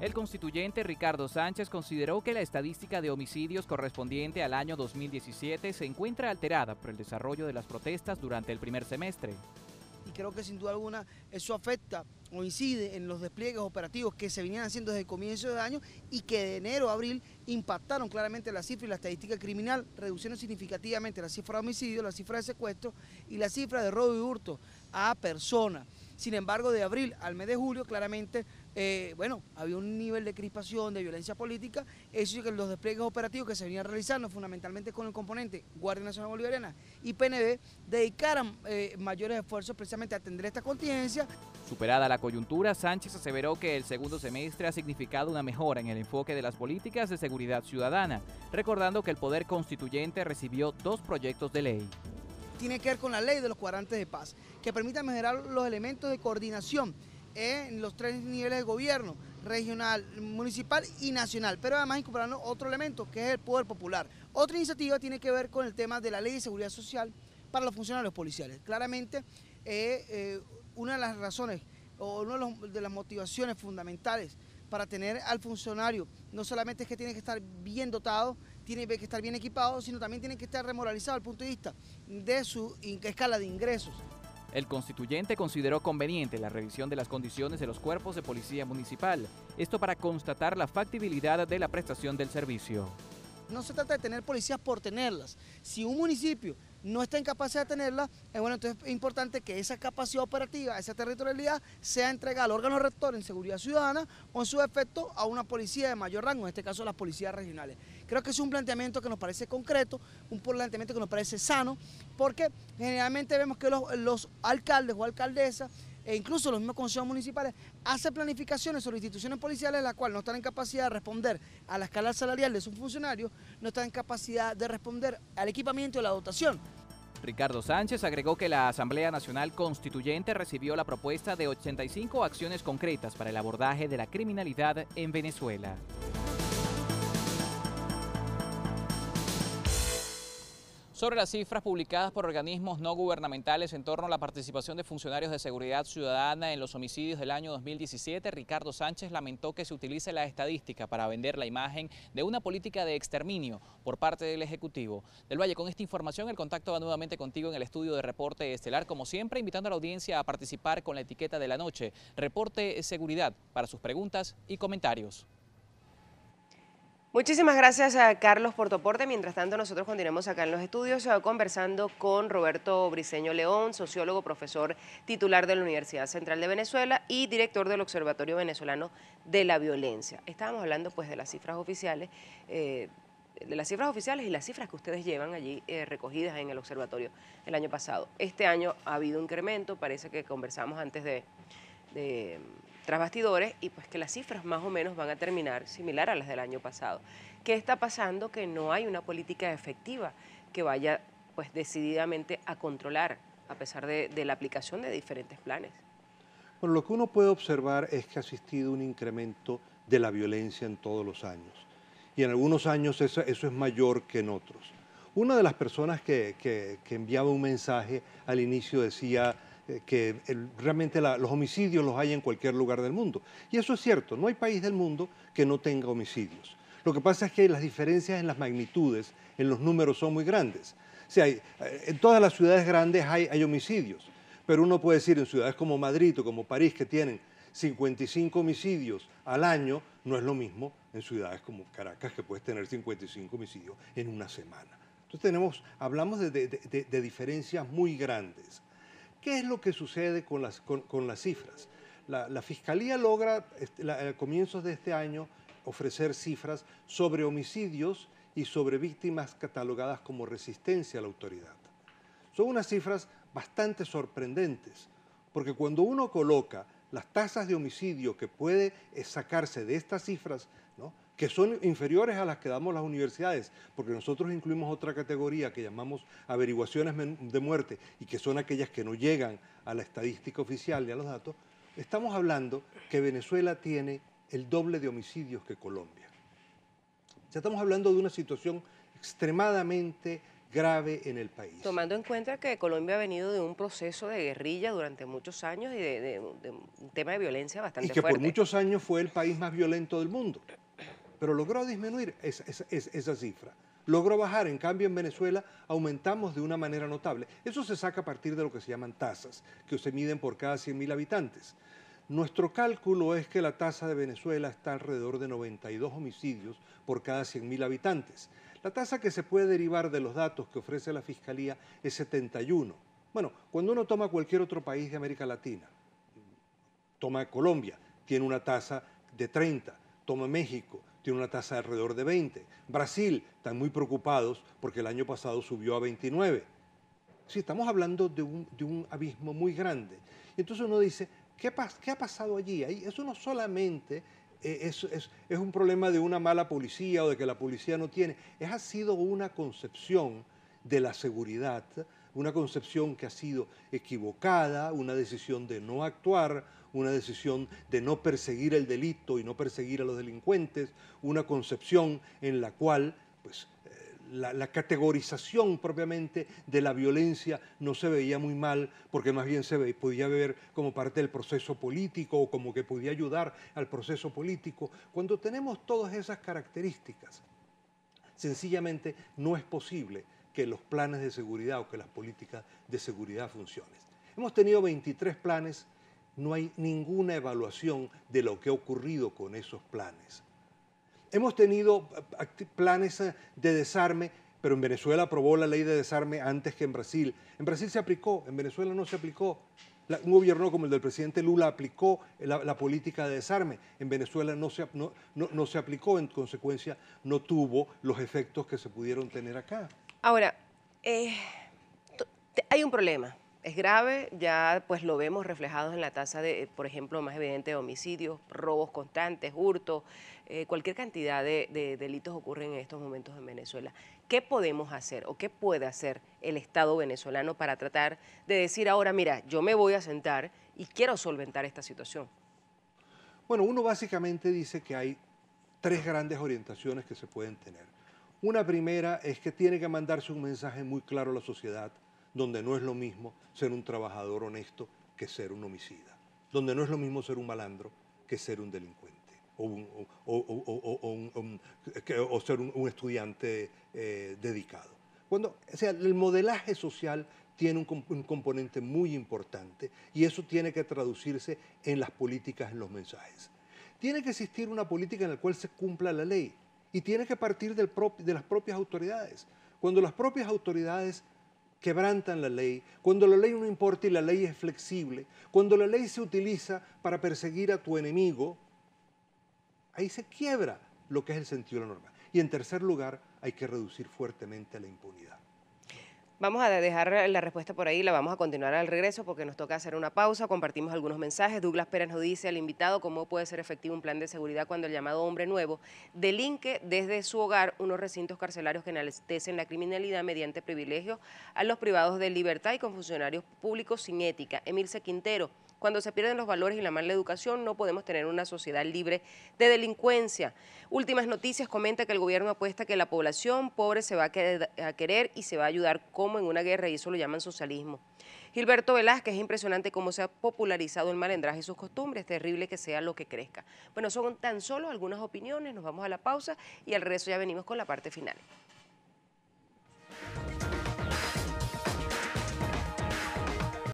El constituyente Ricardo Sánchez consideró que la estadística de homicidios correspondiente al año 2017 se encuentra alterada por el desarrollo de las protestas durante el primer semestre. Y creo que sin duda alguna eso afecta o incide en los despliegues operativos que se venían haciendo desde el comienzo de año y que de enero a abril impactaron claramente la cifra y la estadística criminal, reduciendo significativamente la cifra de homicidios, la cifra de secuestro y la cifra de robo y hurto a personas. Sin embargo, de abril al mes de julio, claramente, había un nivel de crispación, de violencia política, eso sí que los despliegues operativos que se venían realizando, fundamentalmente con el componente Guardia Nacional Bolivariana y PNV, dedicaran mayores esfuerzos precisamente a atender esta contingencia. Superada la coyuntura, Sánchez aseveró que el segundo semestre ha significado una mejora en el enfoque de las políticas de seguridad ciudadana, recordando que el Poder Constituyente recibió 2 proyectos de ley. Tiene que ver con la ley de los cuadrantes de paz, que permita mejorar los elementos de coordinación en los 3 niveles de gobierno, regional, municipal y nacional, pero además incorporando otro elemento que es el poder popular. Otra iniciativa tiene que ver con el tema de la ley de seguridad social para los funcionarios policiales. Claramente, una de las razones o una de las motivaciones fundamentales para tener al funcionario no solamente es que tiene que estar bien dotado, tiene que estar bien equipado, sino también tiene que estar remoralizado desde el punto de vista de su escala de ingresos. El constituyente consideró conveniente la revisión de las condiciones de los cuerpos de policía municipal, esto para constatar la factibilidad de la prestación del servicio. No se trata de tener policías por tenerlas. Si un municipio no está en capacidad de tenerlas, entonces es importante que esa capacidad operativa, esa territorialidad, sea entregada al órgano rector en seguridad ciudadana o en su efecto a una policía de mayor rango, en este caso las policías regionales. Creo que es un planteamiento que nos parece concreto, un planteamiento que nos parece sano, porque generalmente vemos que los alcaldes o alcaldesas e incluso los mismos consejos municipales hacen planificaciones sobre instituciones policiales las cuales no están en capacidad de responder a la escala salarial de sus funcionarios, no están en capacidad de responder al equipamiento y la dotación. Ricardo Sánchez agregó que la Asamblea Nacional Constituyente recibió la propuesta de 85 acciones concretas para el abordaje de la criminalidad en Venezuela. Sobre las cifras publicadas por organismos no gubernamentales en torno a la participación de funcionarios de seguridad ciudadana en los homicidios del año 2017, Ricardo Sánchez lamentó que se utilice la estadística para vender la imagen de una política de exterminio por parte del Ejecutivo. Del Valle, con esta información el contacto va nuevamente contigo en el estudio de Reporte Estelar, como siempre, invitando a la audiencia a participar con la etiqueta de la noche, Reporte Seguridad, para sus preguntas y comentarios. Muchísimas gracias a Carlos por tu aporte. Mientras tanto, nosotros continuamos acá en los estudios conversando con Roberto Briceño León, sociólogo, profesor titular de la Universidad Central de Venezuela y director del Observatorio Venezolano de la Violencia. Estábamos hablando pues de las cifras oficiales, y las cifras que ustedes llevan allí recogidas en el observatorio el año pasado. Este año ha habido un incremento, parece que conversamos antes tras bastidores, y pues que las cifras más o menos van a terminar similar a las del año pasado. ¿Qué está pasando? Que no hay una política efectiva que vaya pues decididamente a controlar, a pesar de la aplicación de diferentes planes. Bueno, lo que uno puede observar es que ha existido un incremento de la violencia en todos los años, y en algunos años eso es mayor que en otros. Una de las personas que enviaba un mensaje al inicio decía que realmente los homicidios los hay en cualquier lugar del mundo. Y eso es cierto, no hay país del mundo que no tenga homicidios. Lo que pasa es que las diferencias en las magnitudes, en los números son muy grandes. O sea, en todas las ciudades grandes hay homicidios, pero uno puede decir en ciudades como Madrid o como París, que tienen 55 homicidios al año, no es lo mismo en ciudades como Caracas, que puedes tener 55 homicidios en una semana. Entonces hablamos de diferencias muy grandes. ¿Qué es lo que sucede con las cifras? La Fiscalía logra, a comienzos de este año, ofrecer cifras sobre homicidios y sobre víctimas catalogadas como resistencia a la autoridad. Son unas cifras bastante sorprendentes, porque cuando uno coloca las tasas de homicidio que puede sacarse de estas cifras, ¿no?, que son inferiores a las que damos las universidades, porque nosotros incluimos otra categoría que llamamos averiguaciones de muerte y que son aquellas que no llegan a la estadística oficial ni a los datos, estamos hablando que Venezuela tiene el doble de homicidios que Colombia. Ya estamos hablando de una situación extremadamente grave en el país. Tomando en cuenta que Colombia ha venido de un proceso de guerrilla durante muchos años y de un tema de violencia bastante fuerte. Y que fuerte. por muchos años fue el país más violento del mundo, pero logró disminuir esa cifra. Logró bajar, en cambio en Venezuela aumentamos de una manera notable. Eso se saca a partir de lo que se llaman tasas, que se miden por cada 100.000 habitantes. Nuestro cálculo es que la tasa de Venezuela está alrededor de 92 homicidios por cada 100.000 habitantes. La tasa que se puede derivar de los datos que ofrece la Fiscalía es 71. Bueno, cuando uno toma cualquier otro país de América Latina, toma Colombia, tiene una tasa de 30, toma México, tiene una tasa de alrededor de 20. Brasil, están muy preocupados porque el año pasado subió a 29. Sí, estamos hablando de un abismo muy grande. Y entonces uno dice, ¿qué ha pasado allí? Eso no solamente es un problema de una mala policía o de que la policía no tiene, ha sido una concepción de la seguridad, una concepción que ha sido equivocada, una decisión de no actuar, una decisión de no perseguir el delito y no perseguir a los delincuentes, una concepción en la cual pues, la categorización propiamente de la violencia no se veía muy mal, porque más bien podía ver como parte del proceso político o como que podía ayudar al proceso político. Cuando tenemos todas esas características, sencillamente no es posible que los planes de seguridad o que las políticas de seguridad funcionen. Hemos tenido 23 planes, no hay ninguna evaluación de lo que ha ocurrido con esos planes. Hemos tenido planes de desarme, pero en Venezuela aprobó la ley de desarme antes que en Brasil. En Brasil se aplicó, en Venezuela no se aplicó. Un gobierno como el del presidente Lula aplicó la política de desarme. En Venezuela no se aplicó, en consecuencia no tuvo los efectos que se pudieron tener acá. Ahora, hay un problema. Es grave, ya pues lo vemos reflejado en la tasa de, por ejemplo, más evidente de homicidios, robos constantes, hurtos, cualquier cantidad de delitos ocurren en estos momentos en Venezuela. ¿Qué podemos hacer o qué puede hacer el Estado venezolano para tratar de decir ahora, mira, yo me voy a sentar y quiero solventar esta situación? Bueno, uno básicamente dice que hay 3 grandes orientaciones que se pueden tener. Una primera es que tiene que mandarse un mensaje muy claro a la sociedad, donde no es lo mismo ser un trabajador honesto que ser un homicida, donde no es lo mismo ser un malandro que ser un delincuente o ser un estudiante dedicado. O sea, el modelaje social tiene un componente muy importante y eso tiene que traducirse en las políticas, en los mensajes. Tiene que existir una política en la cual se cumpla la ley y tiene que partir de las propias autoridades. Cuando las propias autoridades quebrantan la ley, cuando la ley no importa y la ley es flexible, cuando la ley se utiliza para perseguir a tu enemigo, ahí se quiebra lo que es el sentido de la norma. Y en tercer lugar, hay que reducir fuertemente la impunidad. Vamos a dejar la respuesta por ahí, la vamos a continuar al regreso porque nos toca hacer una pausa, compartimos algunos mensajes. Douglas Pérez nos dice al invitado cómo puede ser efectivo un plan de seguridad cuando el llamado hombre nuevo delinque desde su hogar unos recintos carcelarios que enaltecen la criminalidad mediante privilegios a los privados de libertad y con funcionarios públicos sin ética. Emilce Quintero: cuando se pierden los valores y la mala educación, no podemos tener una sociedad libre de delincuencia. Últimas Noticias comenta que el gobierno apuesta que la población pobre se va a querer y se va a ayudar como en una guerra, y eso lo llaman socialismo. Gilberto Velázquez: es impresionante cómo se ha popularizado el malandraje y sus costumbres, terrible que sea lo que crezca. Bueno, son tan solo algunas opiniones, nos vamos a la pausa y al regreso ya venimos con la parte final.